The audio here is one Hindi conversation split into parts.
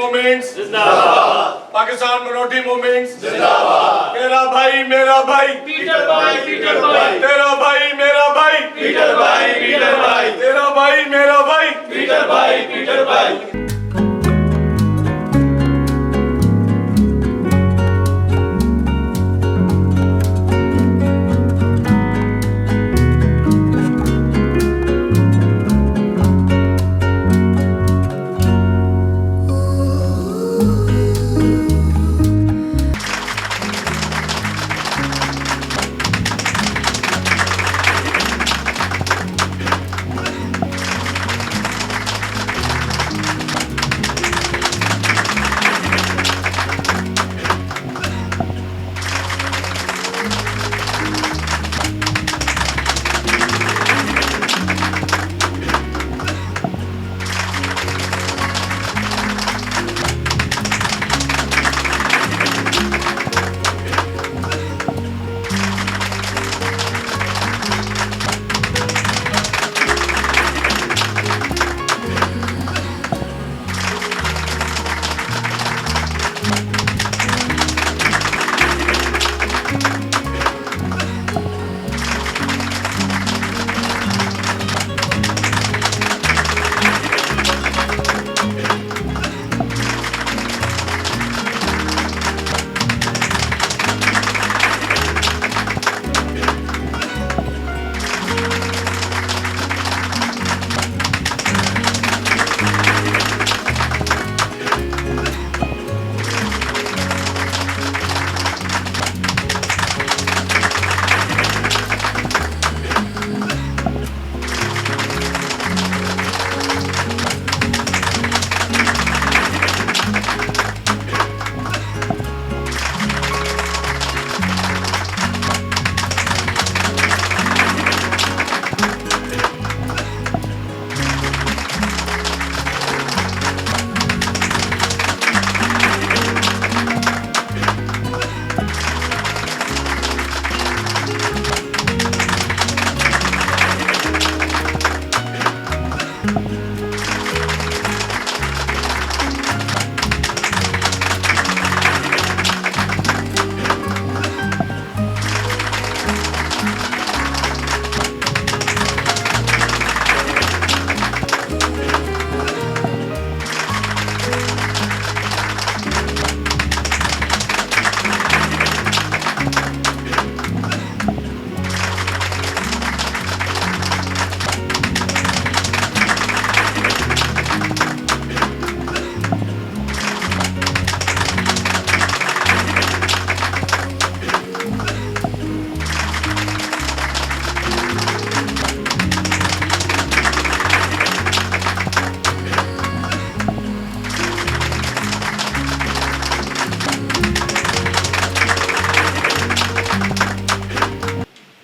मूवमेंट्स जिंदाबाद, पाकिस्तान मिनोरिटी मूवमेंट्स जिंदाबाद। तेरा भाई मेरा भाई पीटर भाई, पीटर भाई, तेरा भाई मेरा भाई पीटर भाई, पीटर भाई, तेरा भाई मेरा भाई पीटर भाई, पीटर भाई।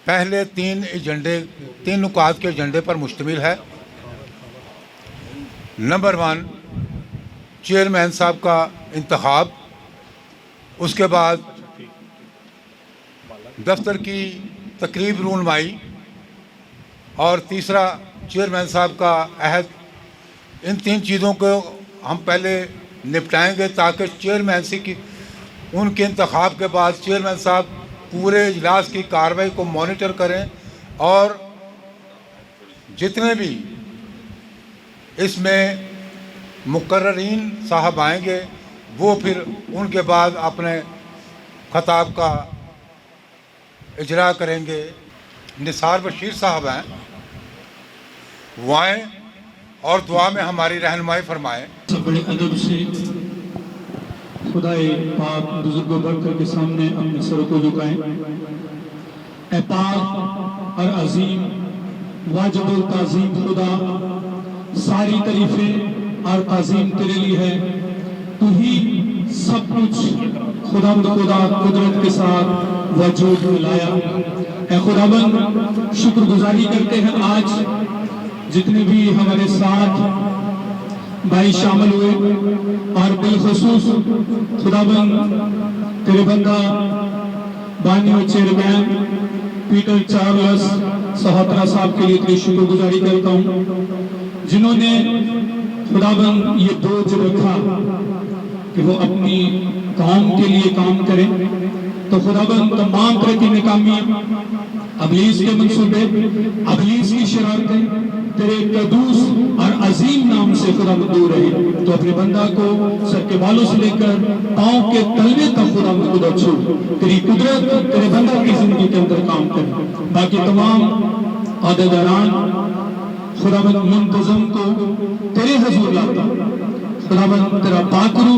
पहले तीन नुकात के एजेंडे पर मुश्तमिल है। नंबर 1, चेयरमैन साहब का इंतखाब, उसके बाद दफ्तर की तकरीब रूनमाई, और तीसरा चेयरमैन साहब का अहद। इन 3 चीज़ों को हम पहले निपटाएंगे ताकि चेयरमैन सी की उनके इंतखाब के बाद चेयरमैन साहब पूरे इजलास की कार्रवाई को मॉनिटर करें, और जितने भी इसमें मुकर्ररीन साहब आएंगे वो फिर उनके बाद अपने खताब का इजरा करेंगे। निसार बशीर साहब हैं, वो आएँ और दुआ में हमारी रहनुमाई फरमाएँ। बड़े अदब से खुदाए पाक बुजुर्गों बरकर के सामने अपने सरों को झुकाएं। ए पाक और अजीम वाजिबुल ताज़ीम खुदा, सारी तारीफें और ताज़ीम तेरे लिए है। तू ही सब कुछ खुदा कुदरत के साथ वजूद में लाया। ए खुदाबंद, शुक्रगुजारी करते हैं आज जितने भी हमारे साथ भाई शामिल हुए, और बिलखसूस खुदाबंद तेरे बंदा बानी और चेयरमैन पीटर चार्ल्स सहोत्रा साहब के लिए तेरी शुक्रगुजारी करता हूँ, जिन्होंने खुदाबंद ये बोझ रखा कि वो अपनी कौम के लिए काम करें। तो खुदाबंद तमाम तरह की नाकामी, अबलीस के मंसूबे, अबलीस की शरारतें तेरे कदूस और अजीम नाम से खुदाबंद दूर रहे। तो अपने बंदा को सर के बालों से लेकर पाँव के तलवे तक खुदाबंद खुदा छू तेरी कुदरत तेरे बंदा की जिंदगी के अंदर काम करे। बाकी तमाम अहदेदारान खुदाबंद मुंतजम को तेरे हजूर लाता, खुदाबंद तेरा पाकरू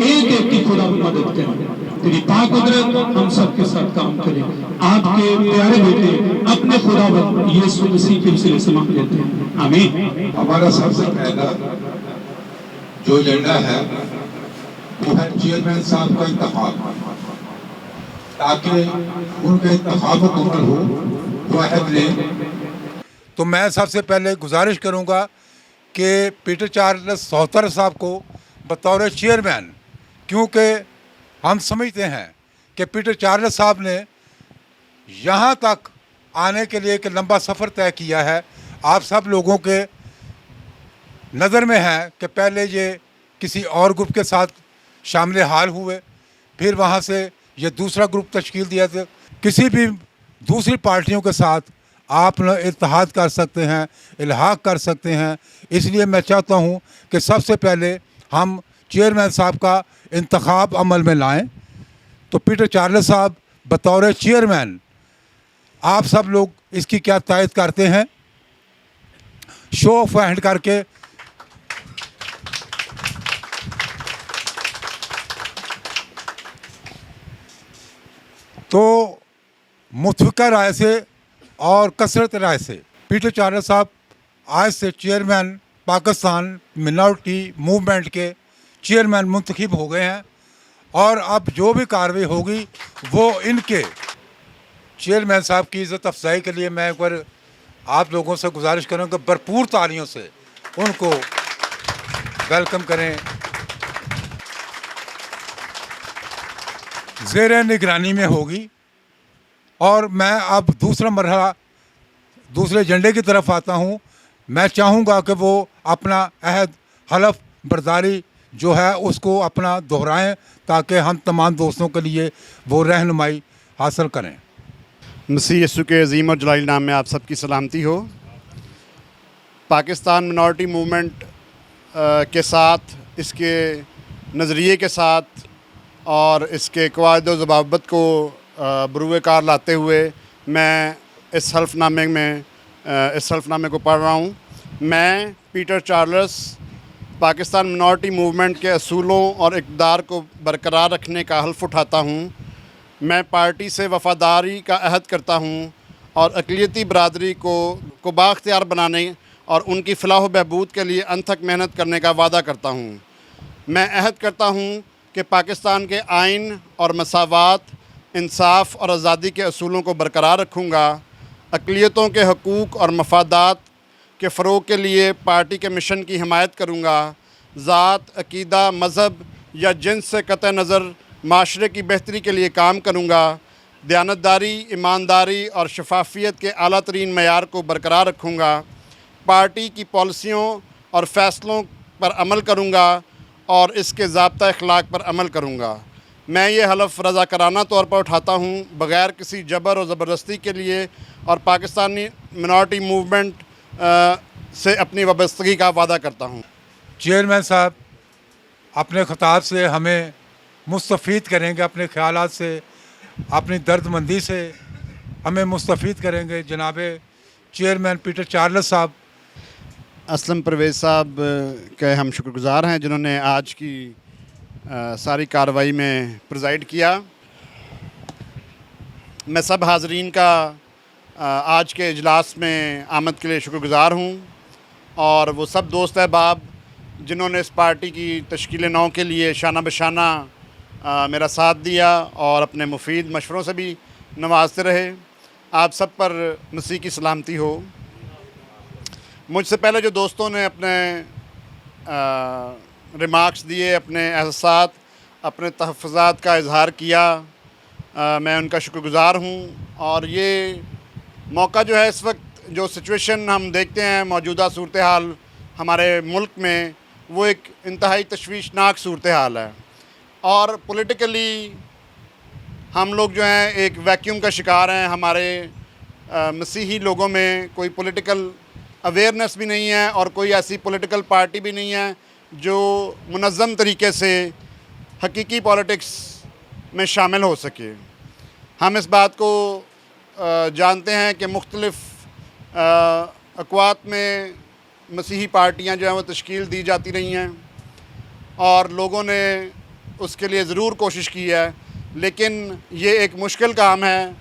एक एक की खुदाबंद मदद करे। तेरी पाक कुदरत हम सब के साथ काम करे। आपके प्यारे बेटे अपने खुदाबंद यीशु मसीह के वसीले से मांग लेते हैं, आमीन। हमारा सबसे पहला जो एजेंडा है वो है चेयरमैन साहब का इंतखाब, ताकि उनके इंतखाब मुकम्मल हो, वो अहद लें। तो मैं सबसे पहले गुजारिश करूंगा कि पीटर चार्ल्स सोहतर साहब को बतौर चेयरमैन, क्योंकि हम समझते हैं कि पीटर चार्ल्स साहब ने यहाँ तक आने के लिए एक लंबा सफ़र तय किया है। आप सब लोगों के नज़र में है कि पहले ये किसी और ग्रुप के साथ शामिल हाल हुए, फिर वहाँ से ये दूसरा ग्रुप तश्कील दिया था। किसी भी दूसरी पार्टियों के साथ आप लोग इत्तेहाद कर सकते हैं, इल्हाक कर सकते हैं। इसलिए मैं चाहता हूँ कि सबसे पहले हम चेयरमैन साहब का इंतखाब अमल में लाएं। तो पीटर चार्ल्स साहब बतौर चेयरमैन, आप सब लोग इसकी क्या तायद करते हैं? शो ऑफ हैंड करके तो मुतफ़िक़ा राय से और कसरत राय से पीटर चार्ल्स साहब आज से चेयरमैन पाकिस्तान मिनॉरिटी मूवमेंट के चेयरमैन मुंतखब हो गए हैं। और अब जो भी कार्रवाई होगी वो इनके चेयरमैन साहब की इज़्ज़त अफजाई के लिए मैं एक बार आप लोगों से गुजारिश करूँगा कि भरपूर तालियों से उनको वेलकम करें। ज़ेर निगरानी में होगी। और मैं अब दूसरा मरहला, दूसरे एजेंडे की तरफ आता हूँ। मैं चाहूँगा कि वो अपना अहद हलफ बर्दारी जो है उसको अपना दोहराएं, ताकि हम तमाम दोस्तों के लिए वो रहनुमाई हासिल करें। मसीह यीशु के अज़ीम और जलाली नाम में आप सबकी सलामती हो। पाकिस्तान मिनॉरिटी मूवमेंट के साथ, इसके नज़रिए के साथ और इसके क़वायद व ज़वाबित को बरूए कार लाते हुए मैं इस हल्फनामे को पढ़ रहा हूँ। मैं Peter Charles Pakistan minority movement के असूलों और इक़्तिदार को बरकरार रखने का हल्फ उठाता हूँ। मैं पार्टी से वफ़ादारी का अहद करता हूँ और अक़लियती बरादरी को बाख्तियार बनाने और उनकी फ़लाह व बहबूद के लिए अनथक मेहनत करने का वादा करता हूँ। मैं अहद करता हूँ कि पाकिस्तान के आइन और मसावात, इंसाफ और आज़ादी के असूलों को बरकरार रखूँगा। अक़लियतों के हकूक़ और मफादात के फ़रोग़ के लिए पार्टी के मिशन की हिमायत करूँगा। ज़ात, अक़ीदा, मज़हब या जिन्स से क़तई नज़र माशरे की बेहतरी के लिए काम करूँगा। दयानतदारी, ईमानदारी और शफाफियत के आला तरीन मयार को बरकरार रखूँगा। पार्टी की पॉलिसियों और फ़ैसलों पर अमल करूँगा और इसके ज़ाब्ता अखलाक पर अमल करूँगा। मैं ये हलफ रज़ाकाराना तौर पर उठाता हूँ, बग़ैर किसी जबर और ज़बरदस्ती के लिए, और पाकिस्तानी मिनॉरिटी मूवमेंट से अपनी वाबस्तगी का वादा करता हूँ। चेयरमैन साहब अपने ख़िताब से हमें मुस्तफ़ीद करेंगे, अपने ख़यालात से, अपनी दर्दमंदी से हमें मुस्तफ़ीद करेंगे। जनाब चेयरमैन पीटर चार्ल्स साहब। असलम परवेज़ साहब के हम शुक्रगुज़ार हैं जिन्होंने आज की सारी कार्रवाई में प्रिजाइड किया। मैं सब हाज़रीन का आज के इजलास में आमद के लिए शुक्रगुज़ार हूँ, और वो सब दोस्त अहबाब जिन्होंने इस पार्टी की तश्कील नौ के लिए शाना बशाना मेरा साथ दिया और अपने मुफीद मशवरों से भी नवाजते रहे। आप सब पर मसीह की सलामती हो। मुझसे पहले जो दोस्तों ने अपने रिमार्क्स दिए, अपने एहसास, अपने तहफ़्फ़ुज़ात का इज़हार किया, मैं उनका शुक्रगुज़ार हूँ। और ये मौका जो है, इस वक्त जो सिचुएशन हम देखते हैं, मौजूदा सूरत हाल हमारे मुल्क में, वो एक इंतहाई तशवीशनाक सूरत हाल है। और पॉलिटिकली हम लोग जो हैं एक वैक्यूम का शिकार हैं। हमारे मसीही लोगों में कोई पॉलिटिकल अवेयरनेस भी नहीं है और कोई ऐसी पॉलिटिकल पार्टी भी नहीं है जो मुनज़्ज़म तरीके से हकीकी पॉलिटिक्स में शामिल हो सके। हम इस बात को जानते हैं कि मुख्तलिफ़ अक़वात में मसीही पार्टियां जो हैं वो तश्कील दी जाती रही हैं और लोगों ने उसके लिए ज़रूर कोशिश की है, लेकिन ये एक मुश्किल काम है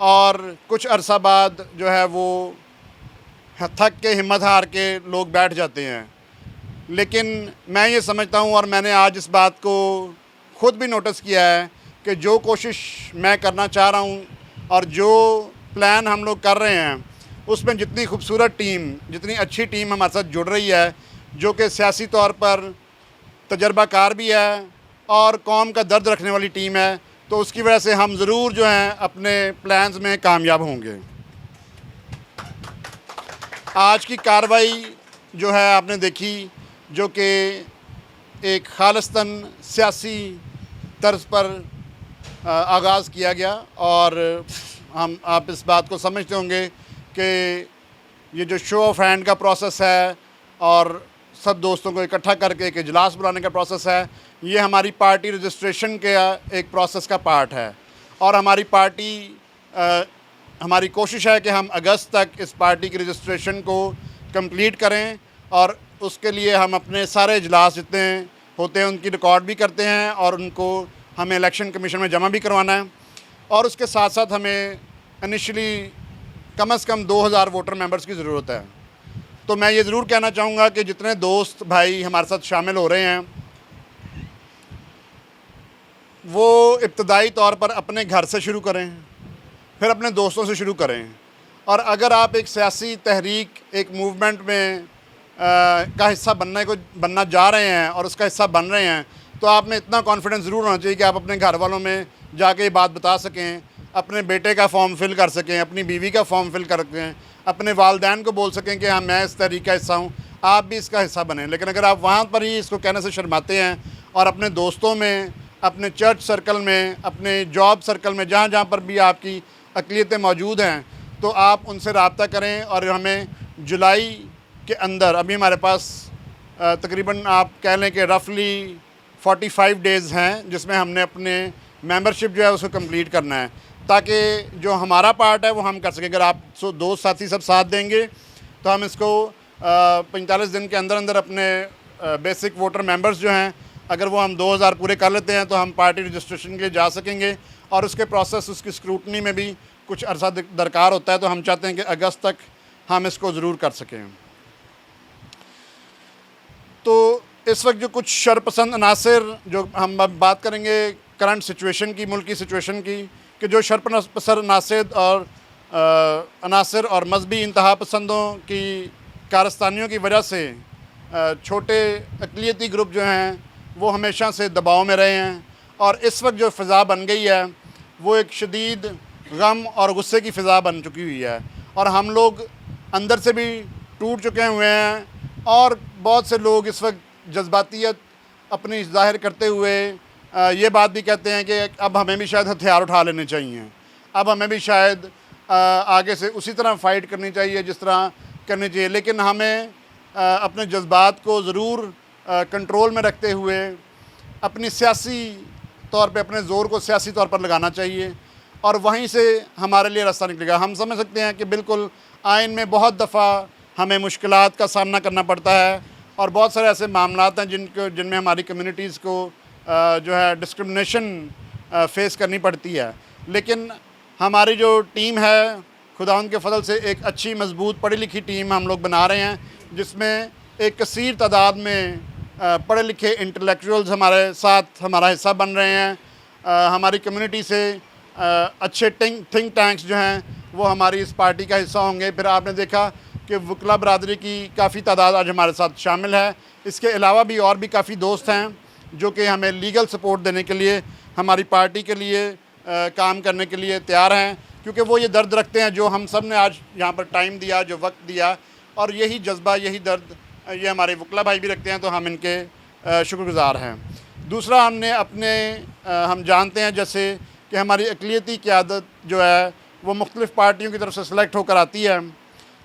और कुछ अरसा बाद जो है वो थक के हिम्मत हार के लोग बैठ जाते हैं। लेकिन मैं ये समझता हूँ और मैंने आज इस बात को ख़ुद भी नोटिस किया है कि जो कोशिश मैं करना चाह रहा हूँ और जो प्लान हम लोग कर रहे हैं उसमें जितनी खूबसूरत टीम, जितनी अच्छी टीम हमारे साथ जुड़ रही है, जो कि सियासी तौर पर तजर्बाकार भी है और कौम का दर्द रखने वाली टीम है, तो उसकी वजह से हम ज़रूर जो हैं अपने प्लान्स में कामयाब होंगे। आज की कार्रवाई जो है आपने देखी, जो कि एक खालिस्तन सियासी तर्ज पर आगाज़ किया गया और आप इस बात को समझते होंगे कि ये जो शो ऑफ हैंड का प्रोसेस है और सब दोस्तों को इकट्ठा करके एक इजलास बुलाने का प्रोसेस है, ये हमारी पार्टी रजिस्ट्रेशन के एक प्रोसेस का पार्ट है। और हमारी कोशिश है कि हम अगस्त तक इस पार्टी की रजिस्ट्रेशन को कंप्लीट करें और उसके लिए हम अपने सारे इजलास जितने होते हैं उनकी रिकॉर्ड भी करते हैं और उनको हमें इलेक्शन कमीशन में जमा भी करवाना है। और उसके साथ साथ हमें इनिशियली कम से कम 2000 वोटर मेंबर्स की ज़रूरत है। तो मैं ये ज़रूर कहना चाहूँगा कि जितने दोस्त भाई हमारे साथ शामिल हो रहे हैं वो इब्तदाई तौर पर अपने घर से शुरू करें, फिर अपने दोस्तों से शुरू करें। और अगर आप एक सियासी तहरीक, एक मूवमेंट में का हिस्सा बनना जा रहे हैं और उसका हिस्सा बन रहे हैं, तो आप में इतना कॉन्फिडेंस ज़रूर होना चाहिए कि आप अपने घर वालों में जाके ये बात बता सकें, अपने बेटे का फॉर्म फिल कर सकें, अपनी बीवी का फॉर्म फिल कर सकें, अपने वालदैन को बोल सकें कि हाँ मैं इस तहरीक का हिस्सा हूँ, आप भी इसका हिस्सा बनें। लेकिन अगर आप वहाँ पर ही इसको कहने से शर्माते हैं और अपने दोस्तों में, अपने चर्च सर्कल में, अपने जॉब सर्कल में, जहाँ जहाँ पर भी आपकी अक़लियतें मौजूद हैं, तो आप उनसे रब्ता करें। और हमें जुलाई के अंदर, अभी हमारे पास तकरीबन आप कह लें कि रफली 45 डेज़ हैं जिसमें हमने अपने मेंबरशिप जो है उसको कंप्लीट करना है, ताकि जो हमारा पार्ट है वो हम कर सकें। अगर आप दोस्त साथी सब साथ देंगे तो हम इसको 45 दिन के अंदर अंदर अपने बेसिक वोटर मेंबर्स जो हैं, अगर वो हम 2000 पूरे कर लेते हैं तो हम पार्टी रजिस्ट्रेशन के लिए जा सकेंगे। और उसके प्रोसेस, उसकी स्क्रूटनी में भी कुछ अरसा दरकार होता है, तो हम चाहते हैं कि अगस्त तक हम इसको ज़रूर कर सकें। तो इस वक्त जो कुछ शरपसंद अनासर, जो हम अब बात करेंगे करंट सिचुएशन की, मुल्की सिचुएशन की, कि जो शरपसंद अनासर और मजहबी इंतहा पसंदों की कारस्तानियों की वजह से छोटे अक़लियती ग्रुप जो हैं वो हमेशा से दबाव में रहे हैं। और इस वक्त जो फ़िज़ा बन गई है वो एक शदीद गम और गुस्से की फ़िज़ा बन चुकी हुई है और हम लोग अंदर से भी टूट चुके हुए हैं। और बहुत से लोग इस वक्त जज्बातियत अपनी ज़ाहिर करते हुए ये बात भी कहते हैं कि अब हमें भी शायद हथियार उठा लेने चाहिए, अब हमें भी शायद आगे से उसी तरह फ़ाइट करनी चाहिए जिस तरह करनी चाहिए। लेकिन हमें अपने जज्बात को ज़रूर कंट्रोल में रखते हुए अपनी सियासी तौर पे, अपने ज़ोर को सियासी तौर पर लगाना चाहिए और वहीं से हमारे लिए रास्ता निकलेगा। हम समझ सकते हैं कि बिल्कुल आइन में बहुत दफ़ा हमें मुश्किलात का सामना करना पड़ता है और बहुत सारे ऐसे मामलात हैं जिनमें हमारी कम्युनिटीज़ को जो है डिस्क्रिमिनेशन फेस करनी पड़ती है। लेकिन हमारी जो टीम है, खुदावंद के फजल से एक अच्छी मजबूत पढ़ी लिखी टीम हम लोग बना रहे हैं, जिसमें एक कसीर तादाद में पढ़े लिखे इंटेलेक्चुअल्स हमारे साथ हमारा हिस्सा बन रहे हैं। हमारी कम्युनिटी से अच्छे थिंक टैंक्स जो हैं वो हमारी इस पार्टी का हिस्सा होंगे। फिर आपने देखा कि वकला बरादरी की काफ़ी तादाद आज हमारे साथ शामिल है। इसके अलावा भी और भी काफ़ी दोस्त हैं जो कि हमें लीगल सपोर्ट देने के लिए, हमारी पार्टी के लिए काम करने के लिए तैयार हैं, क्योंकि वो ये दर्द रखते हैं जो हम सब ने आज यहाँ पर टाइम दिया, जो वक्त दिया, और यही जज्बा, यही दर्द ये हमारे वकला भाई भी रखते हैं, तो हम इनके शुक्रगुज़ार हैं। दूसरा हमने अपने हम जानते हैं जैसे कि हमारी अक़लियती क़यादत जो है वो मुख्तलिफ़ पार्टियों की तरफ से सिलेक्ट होकर आती है,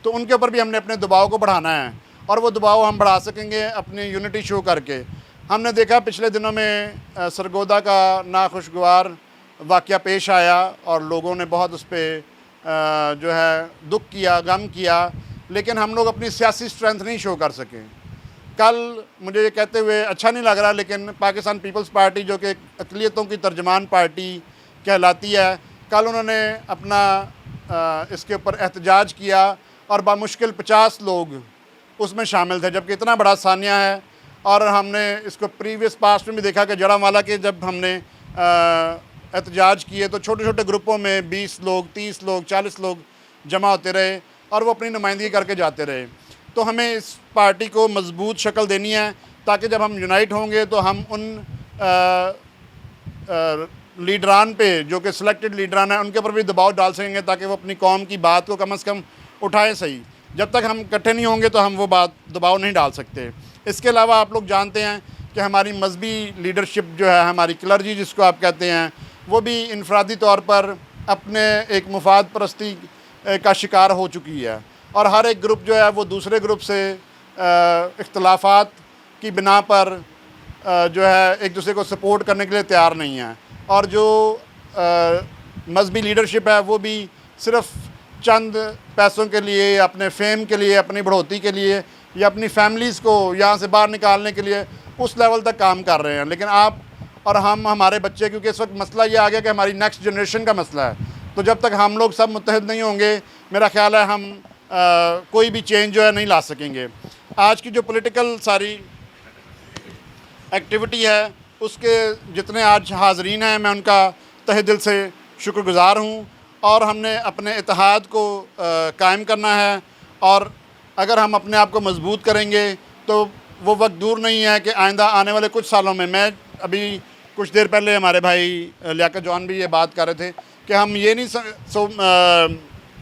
तो उनके ऊपर भी हमने अपने दबाव को बढ़ाना है और वो दबाव हम बढ़ा सकेंगे अपनी यूनिटी शो करके। हमने देखा पिछले दिनों में सरगोदा का नाखुशगवार वाक़या पेश आया और लोगों ने बहुत उस पर जो है दुख किया, गम किया, लेकिन हम लोग अपनी सियासी स्ट्रेंथ नहीं शो कर सके। कल मुझे ये कहते हुए अच्छा नहीं लग रहा, लेकिन पाकिस्तान पीपल्स पार्टी जो कि अक़लियतों की तर्जमान पार्टी कहलाती है, कल उन्होंने अपना इसके ऊपर एहतजाज किया और बामुश्किल 50 लोग उसमें शामिल थे, जबकि इतना बड़ा सानिया है। और हमने इसको प्रीवियस पास्ट में भी देखा कि जड़ांवाला के जब हमने एहतजाज किए तो छोटे छोटे ग्रुपों में 20 लोग, 30 लोग, 40 लोग जमा होते रहे और वो अपनी नुमाइंदगी करके जाते रहे। तो हमें इस पार्टी को मजबूत शक्ल देनी है ताकि जब हम यूनाइट होंगे तो हम उन लीडरान पे जो कि सिलेक्टेड लीडरान हैं उनके ऊपर भी दबाव डाल सकेंगे ताकि वो अपनी कौम की बात को कम से कम उठाएं सही। जब तक हम इकट्ठे नहीं होंगे तो हम वो बात दबाव नहीं डाल सकते। इसके अलावा आप लोग जानते हैं कि हमारी मजहबी लीडरशिप जो है, हमारी क्लर्जी जिसको आप कहते हैं, वो भी इनफरादी तौर पर अपने एक मुफाद परस्ती का शिकार हो चुकी है और हर एक ग्रुप जो है वो दूसरे ग्रुप से इख्तलाफात की बिना पर जो है एक दूसरे को सपोर्ट करने के लिए तैयार नहीं है। और जो मजहबी लीडरशिप है वो भी सिर्फ़ चंद पैसों के लिए, अपने फेम के लिए, अपनी बढ़ोतरी के लिए या अपनी फैमिलीज़ को यहाँ से बाहर निकालने के लिए उस लेवल तक काम कर रहे हैं। लेकिन आप और हम, हमारे बच्चे, क्योंकि इस वक्त मसला ये आ गया कि हमारी नेक्स्ट जनरेशन का मसला है, तो जब तक हम लोग सब मुत्तहिद नहीं होंगे मेरा ख्याल है हम कोई भी चेंज जो है नहीं ला सकेंगे। आज की जो पॉलिटिकल सारी एक्टिविटी है उसके जितने आज हाज़रीन हैं मैं उनका तहे दिल से शुक्रगुज़ार हूँ और हमने अपने इत्तेहाद को कायम करना है और अगर हम अपने आप को मजबूत करेंगे तो वो वक्त दूर नहीं है कि आइंदा आने वाले कुछ सालों में, मैं अभी कुछ देर पहले हमारे भाई लियाकत जॉन भी ये बात कर रहे थे कि हम ये नहीं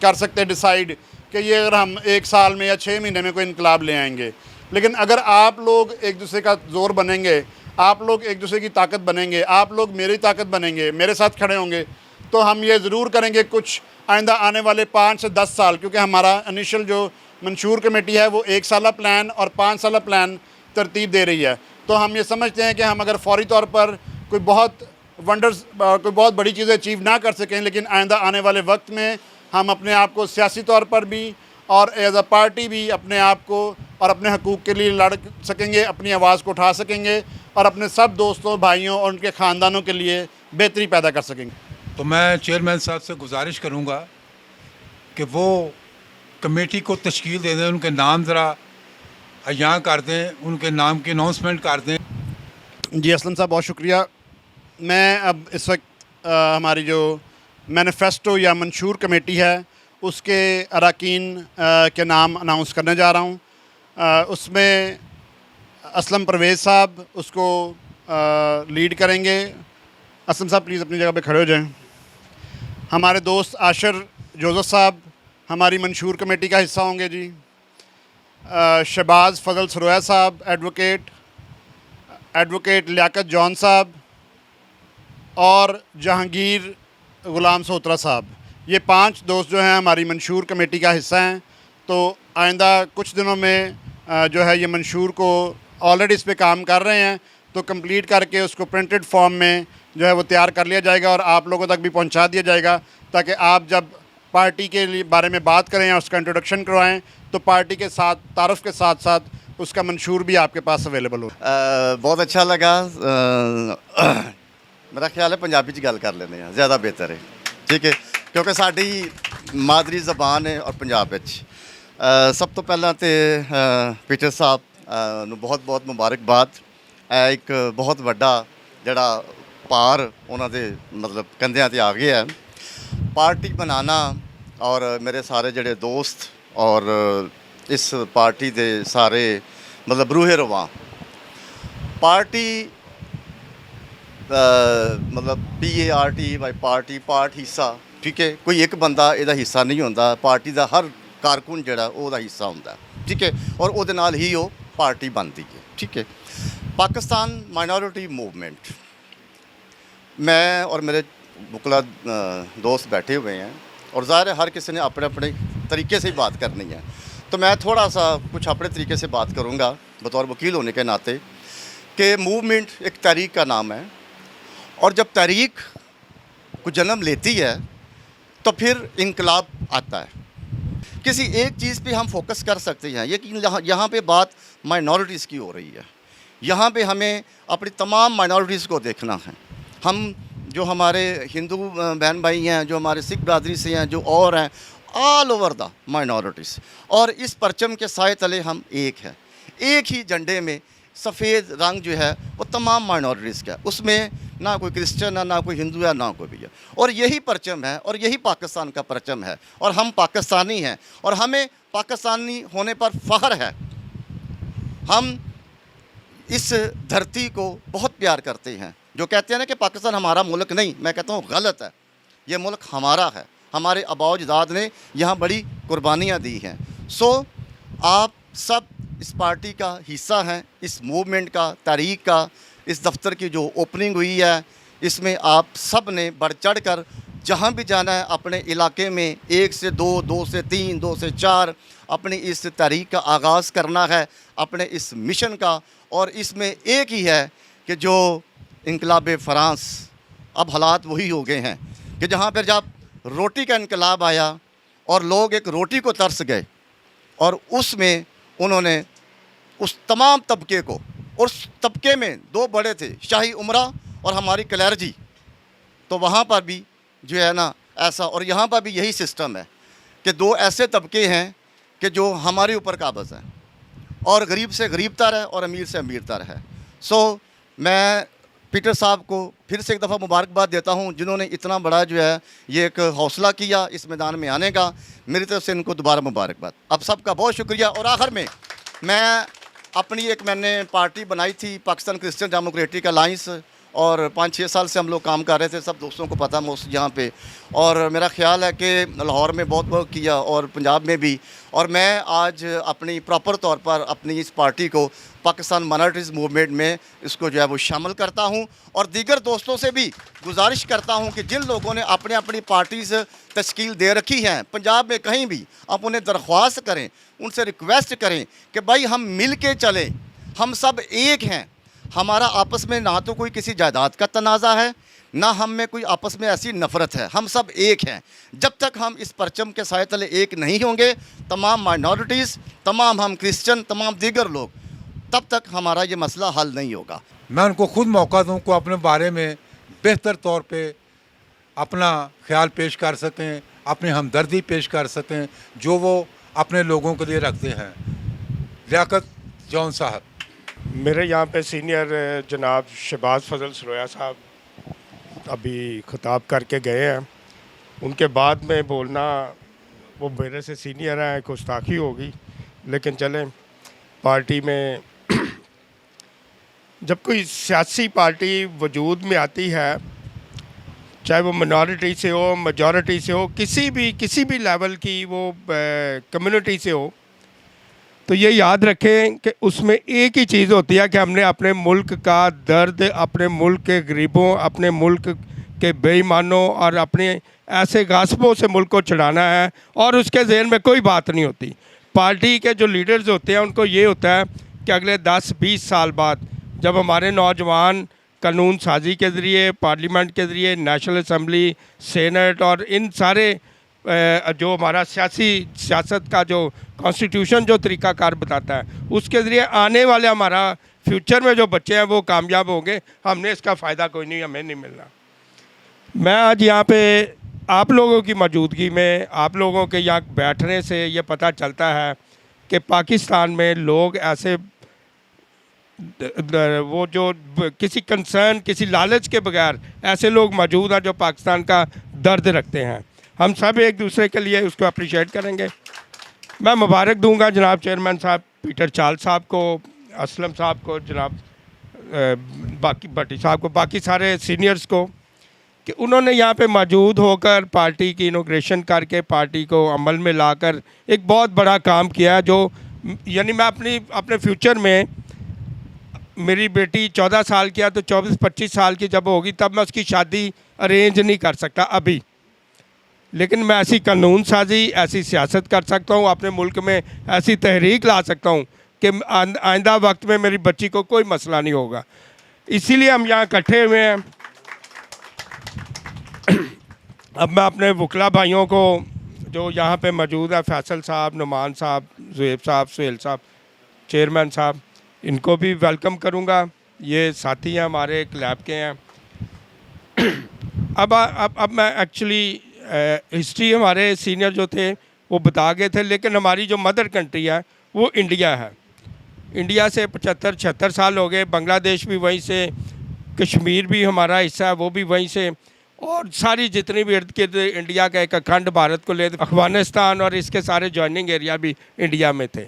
कर सकते डिसाइड कि ये अगर हम 1 साल में या 6 महीने में कोई इनकलाब ले आएंगे, लेकिन अगर आप लोग एक दूसरे का ज़ोर बनेंगे, आप लोग एक दूसरे की ताकत बनेंगे, आप लोग मेरी ताकत बनेंगे, मेरे साथ खड़े होंगे, तो हम ये ज़रूर करेंगे कुछ आइंदा आने वाले 5 से 10 साल, क्योंकि हमारा इनिशियल जो मंशूर कमेटी है वो 1 साला प्लान और 5 साला प्लान तरतीब दे रही है। तो हम ये समझते हैं कि हम अगर फौरी तौर पर कोई बहुत बड़ी चीज़ें अचीव ना कर सकें, लेकिन आइंदा आने वाले वक्त में हम अपने आप को सियासी तौर पर भी और एज अ पार्टी भी अपने आप को और अपने हकूक़ के लिए लड़ सकेंगे, अपनी आवाज़ को उठा सकेंगे और अपने सब दोस्तों, भाइयों और उनके ख़ानदानों के लिए बेहतरी पैदा कर सकेंगे। तो मैं चेयरमैन साहब से गुजारिश करूंगा कि वो कमेटी को तश्कील दे दें, उनके नाम ज़रा अयां कर दें, उनके नाम की अनाउंसमेंट कर दें। जी असलम साहब बहुत शुक्रिया। मैं अब इस वक्त हमारी जो मैनिफेस्टो या मंशूर कमेटी है उसके अरकान के नाम अनाउंस करने जा रहा हूँ। उसमें असलम परवेज़ साहब उसको लीड करेंगे। असलम साहब प्लीज़ अपनी जगह पे खड़े हो जाएं। हमारे दोस्त आशर जोज़फ साहब हमारी मंशूर कमेटी का हिस्सा होंगे जी। शहबाज फजल सरोया साहब एडवोकेट लियाकत जॉन साहब और जहांगीर ग़ुलाम सोत्रा साहब, ये 5 दोस्त जो हैं हमारी मंशूर कमेटी का हिस्सा हैं। तो आइंदा कुछ दिनों में जो है ये मंशूर को ऑलरेडी इस पे काम कर रहे हैं, तो कंप्लीट करके उसको प्रिंटेड फॉर्म में जो है वो तैयार कर लिया जाएगा और आप लोगों तक भी पहुंचा दिया जाएगा, ताकि आप जब पार्टी के लिए बारे में बात करें या उसका इंट्रोडक्शन करवाएं तो पार्टी के साथ तारुफ के साथ साथ उसका मंशूर भी आपके पास अवेलेबल हो। बहुत अच्छा लगा। मेरा ख्याल है पंजाबी च गल कर लेने ज़्यादा बेहतर है, ठीक है, क्योंकि साडी मादरी ज़बान है और पंजाब विच। सब तो पहला तो पीटर साहब नूं बहुत बहुत मुबारकबाद। एक बहुत वड्डा जिहड़ा पार उन्हां दे मतलब कंधियां ते आ गया है पार्टी बनाना। और मेरे सारे जिहड़े दोस्त और इस पार्टी दे सारे मतलब रूहे रवां पार्टी मतलब PART बाई पार्ट हिस्सा, ठीक है, कोई एक बंदा इहदा हिस्सा नहीं होंदा, पार्टी दा हर कारकुन जिहड़ा ओहदा हिस्सा होंदा, ठीक है, और उहदे नाल ही वो पार्टी बनदी है, ठीक है। पाकिस्तान माइनॉरिटी मूवमेंट, मैं और मेरे बुकला दोस्त बैठे हुए हैं और ज़ाहिर है हर किसी ने अपने अपने तरीके से ही बात करनी है, तो मैं थोड़ा सा कुछ अपने तरीके से बात करूंगा बतौर वकील होने के नाते कि मूवमेंट एक तहरीक का नाम है और जब तहरीक को जन्म लेती है तो फिर इनकलाब आता है। किसी एक चीज़ पे हम फोकस कर सकते हैं, ये कि यहाँ पे बात माइनॉरिटीज़ की हो रही है। यहाँ पे हमें अपनी तमाम माइनॉरिटीज़ को देखना है। हम जो हमारे हिंदू बहन भाई हैं, जो हमारे सिख बरादरी से हैं, जो और हैं, ऑल ओवर द माइनॉरिटीज़, और इस परचम के साए तले हम एक हैं। एक ही झंडे में सफ़ेद रंग जो है वो तमाम माइनॉरिटीज़ का है, उसमें ना कोई क्रिश्चियन है, ना कोई हिंदू है, ना कोई भी है, और यही परचम है और यही पाकिस्तान का परचम है और हम पाकिस्तानी हैं और हमें पाकिस्तानी होने पर फ़ख्र है। हम इस धरती को बहुत प्यार करते हैं। जो कहते हैं ना कि पाकिस्तान हमारा मुल्क नहीं, मैं कहता हूँ गलत है, ये मुल्क हमारा है। हमारे आबाओ-अजदाद ने यहाँ बड़ी कुर्बानियाँ दी हैं। सो आप सब इस पार्टी का हिस्सा हैं, इस मूवमेंट का, तहरीक का। इस दफ्तर की जो ओपनिंग हुई है इसमें आप सब ने बढ़ चढ़ कर जहाँ भी जाना है अपने इलाके में 1 से 2, 2 से 3, 2 से 4 अपनी इस तहरीक का आगाज़ करना है, अपने इस मिशन का। और इसमें एक ही है कि जो इनकलाब फ़रांस, अब हालात वही हो गए हैं कि जहाँ पर जब रोटी का इनकलाब आया और लोग एक रोटी को तरस गए और उसमें उन्होंने उस तमाम तबके को, उस तबके में 2 बड़े थे, शाही उमरा और हमारी क्लर्जी, तो वहाँ पर भी जो है ना ऐसा, और यहाँ पर भी यही सिस्टम है कि 2 ऐसे तबके हैं कि जो हमारे ऊपर काबज़ हैं और गरीब से गरीब तर है और अमीर से अमीर तर है। सो मैं पीटर साहब को फिर से एक दफ़ा मुबारकबाद देता हूँ जिन्होंने इतना बड़ा जो है ये एक हौसला किया इस मैदान में आने का। मेरी तरफ से इनको दोबारा मुबारकबाद। अब सबका बहुत शुक्रिया। और आखिर में मैं अपनी मैंने पार्टी बनाई थी पाकिस्तान क्रिश्चियन डेमोक्रेटिक अलाइंस, और 5-6 साल से हम लोग काम कर रहे थे, सब दोस्तों को पता मोस्ट यहाँ पे, और मेरा ख्याल है कि लाहौर में बहुत वर्क किया और पंजाब में भी। और मैं आज अपनी प्रॉपर तौर पर अपनी इस पार्टी को पाकिस्तान माइनॉरिटीज़ मूवमेंट में इसको जो है वो शामिल करता हूँ, और दीगर दोस्तों से भी गुजारिश करता हूँ कि जिन लोगों ने अपने अपनी पार्टीज़ तश्कील दे रखी हैं पंजाब में कहीं भी, आप उन्हें दरख्वास्त करें, उनसे रिक्वेस्ट करें कि भाई हम मिल के चलें, हम सब एक हैं। हमारा आपस में ना तो कोई किसी जायदाद का तनाज़ा है, ना हम में कोई आपस में ऐसी नफ़रत है, हम सब एक हैं। जब तक हम इस परचम के साए तले एक नहीं होंगे, तमाम माइनॉरिटीज़, तमाम हम क्रिश्चियन, तमाम दीगर लोग, तब तक हमारा ये मसला हल नहीं होगा। मैं उनको खुद मौका दूं को अपने बारे में बेहतर तौर पे अपना ख्याल पेश कर सकें, अपनी हमदर्दी पेश कर सकें जो वो अपने लोगों के लिए रखते हैं। लियाकत जॉन साहब। मेरे यहाँ पे सीनियर जनाब शहबाज फजल सरोया साहब अभी खिताब करके गए हैं, उनके बाद में बोलना वो मेरे से सीनियर हैं, गुस्ताखी होगी, लेकिन चलें। पार्टी में जब कोई सियासी पार्टी वजूद में आती है, चाहे वो मिनॉरिटी से हो, मेजॉरिटी से हो, किसी भी लेवल की वो कम्युनिटी से हो, तो ये याद रखें कि उसमें एक ही चीज़ होती है कि हमने अपने मुल्क का दर्द, अपने मुल्क के गरीबों, अपने मुल्क के बेईमानों और अपने ऐसे गासिबों से मुल्क को छुड़ाना है, और उसके ज़हन में कोई बात नहीं होती। पार्टी के जो लीडर्स होते हैं उनको ये होता है कि अगले 10-20 साल बाद जब हमारे नौजवान कानून साजी के ज़रिए, पार्लियामेंट के ज़रिए, नेशनल असम्बली, सेनेट और इन सारे जो हमारा सियासत का जो कॉन्स्टिट्यूशन जो तरीक़ाकार बताता है, उसके ज़रिए आने वाले हमारा फ्यूचर में जो बच्चे हैं वो कामयाब होंगे। हमने इसका फ़ायदा कोई नहीं, हमें नहीं मिलना। मैं आज यहाँ पे आप लोगों की मौजूदगी में, आप लोगों के यहाँ बैठने से ये पता चलता है कि पाकिस्तान में लोग ऐसे वो जो किसी कंसर्न, किसी लालच के बगैर ऐसे लोग मौजूद हैं जो पाकिस्तान का दर्द रखते हैं। हम सब एक दूसरे के लिए उसको अप्रिशिएट करेंगे। मैं मुबारक दूंगा जनाब चेयरमैन साहब पीटर चार्ल्स साहब को, असलम साहब को, जनाब बाकी भट्टी साहब को, बाकी सारे सीनियर्स को कि उन्होंने यहाँ पे मौजूद होकर पार्टी की इनॉग्रेशन करके पार्टी को अमल में लाकर एक बहुत बड़ा काम किया है, जो यानी मैं अपने फ्यूचर में मेरी बेटी 14 साल की है तो 24-25 साल की जब होगी तब मैं उसकी शादी अरेंज नहीं कर सकता अभी, लेकिन मैं ऐसी कानून साजी, ऐसी सियासत कर सकता हूँ, अपने मुल्क में ऐसी तहरीक ला सकता हूँ कि आइंदा वक्त में मेरी बच्ची को कोई मसला नहीं होगा। इसीलिए हम यहाँ इकट्ठे हुए हैं। अब मैं अपने वकला भाइयों को जो यहाँ पे मौजूद है, फैसल साहब, नुमान साहब, ज़ुएब साहब, सुहेल साहब, चेयरमैन साहब, इनको भी वेलकम करूँगा। ये साथी हैं हमारे, क्लैब के हैं। अब मैं एक्चुअली हिस्ट्री हमारे सीनियर जो थे वो बता गए थे, लेकिन हमारी जो मदर कंट्री है वो इंडिया है। इंडिया से 75-76 साल हो गए। बांग्लादेश भी वहीं से, कश्मीर भी हमारा हिस्सा है, वो भी वहीं से, और सारी जितनी भी इर्द गिर्द इंडिया का एक अखंड भारत को ले, अफगानिस्तान और इसके सारे जॉइनिंग एरिया भी इंडिया में थे।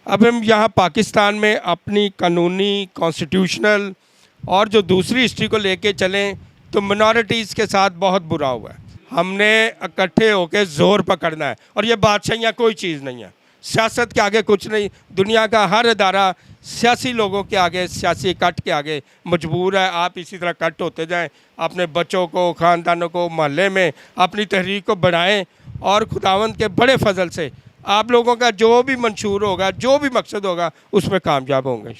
अब हम यहाँ पाकिस्तान में अपनी कानूनी, कॉन्स्टिट्यूशनल और जो दूसरी हिस्ट्री को लेके चलें तो मिनॉरिटीज़ के साथ बहुत बुरा हुआ है। हमने इकट्ठे होकर ज़ोर पकड़ना है, और ये बादशाहियाँ कोई चीज़ नहीं है, सियासत के आगे कुछ नहीं। दुनिया का हर इदारा सियासी लोगों के आगे, सियासी कट के आगे मजबूर है। आप इसी तरह कट होते जाएं, अपने बच्चों को, ख़ानदानों को, मोहल्ले में अपनी तहरीक को बढ़ाएं, और खुदावंद के बड़े फजल से आप लोगों का जो भी मंशूर होगा, जो भी मकसद होगा, उसमें कामयाब होंगे।